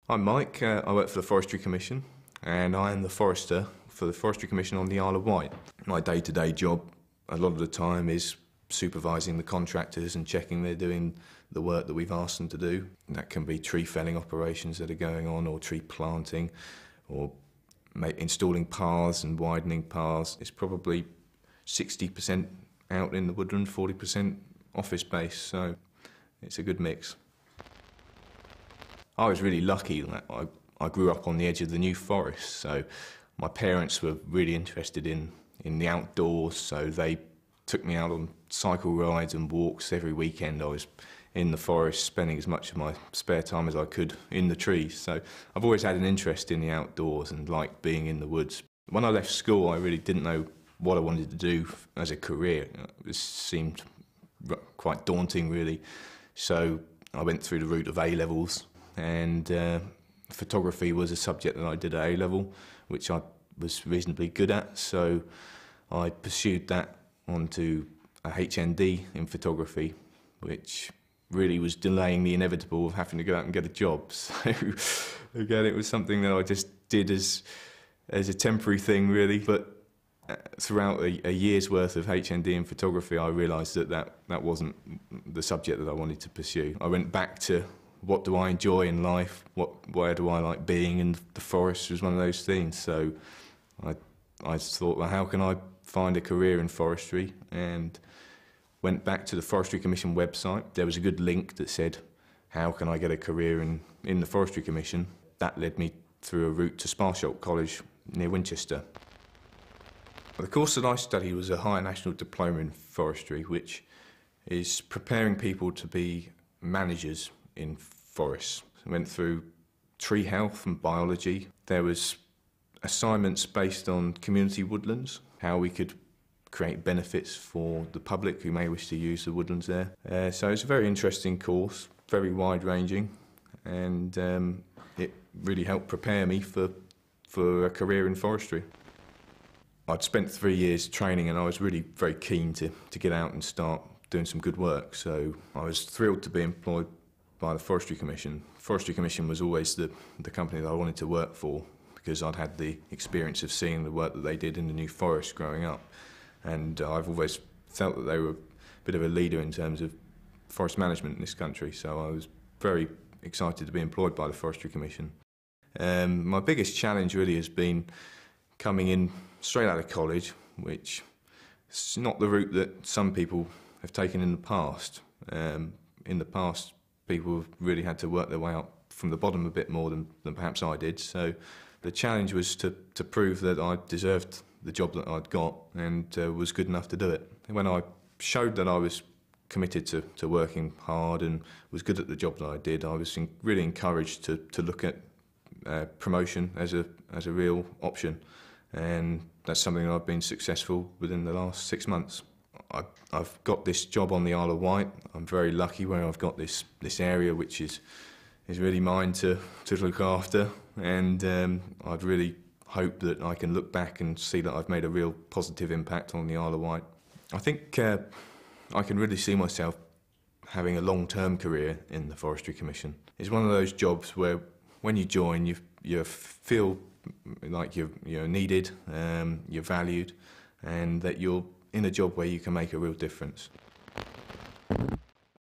I'm Mike, I work for the Forestry Commission and I am the forester for the Forestry Commission on the Isle of Wight. My day-to-day job a lot of the time is supervising the contractors and checking they're doing the work that we've asked them to do. That can be tree felling operations that are going on, or tree planting, or installing paths and widening paths. It's probably 60% out in the woodland, 40% office based, so it's a good mix. I was really lucky that I grew up on the edge of the New Forest, so my parents were really interested in the outdoors, so they took me out on cycle rides and walks every weekend. I was in the forest spending as much of my spare time as I could in the trees, so I've always had an interest in the outdoors and liked being in the woods. When I left school, I really didn't know what I wanted to do as a career. It seemed quite daunting, really, so I went through the route of A-levels, and photography was a subject that I did at A-level, which I was reasonably good at, so I pursued that onto a HND in photography, which really was delaying the inevitable of having to go out and get a job. So again, it was something that I just did as a temporary thing, really, but throughout a year's worth of HND in photography, I realised that wasn't the subject that I wanted to pursue. I went back to what do I enjoy in life, where do I like being, and the forest was one of those things. So I thought, well, how can I find a career in forestry, and went back to the Forestry Commission website. There was a good link that said, how can I get a career in the Forestry Commission? That led me through a route to Sparsholt College near Winchester. The course that I studied was a higher national diploma in forestry, which is preparing people to be managers in forests. I went through tree health and biology. There was assignments based on community woodlands, how we could create benefits for the public who may wish to use the woodlands there. So it's a very interesting course, very wide-ranging, and it really helped prepare me for a career in forestry. I'd spent 3 years training and I was really very keen to get out and start doing some good work, so I was thrilled to be employed by the Forestry Commission. Forestry Commission was always the company that I wanted to work for, because I'd had the experience of seeing the work that they did in the New Forest growing up, and I've always felt that they were a bit of a leader in terms of forest management in this country, so I was very excited to be employed by the Forestry Commission. My biggest challenge really has been coming in straight out of college, which is not the route that some people have taken in the past. In the past, people have really had to work their way up from the bottom a bit more than perhaps I did, so the challenge was to prove that I deserved the job that I'd got and was good enough to do it. When I showed that I was committed to working hard and was good at the job that I did, I was really encouraged to look at promotion as a real option, and that's something that I've been successful within the last 6 months. I've got this job on the Isle of Wight. I'm very lucky where I've got this area which is really mine to look after, and I'd really hope that I can look back and see that I've made a real positive impact on the Isle of Wight. I think I can really see myself having a long-term career in the Forestry Commission. It's one of those jobs where when you join you feel like you're needed, you're valued, and that you're in a job where you can make a real difference.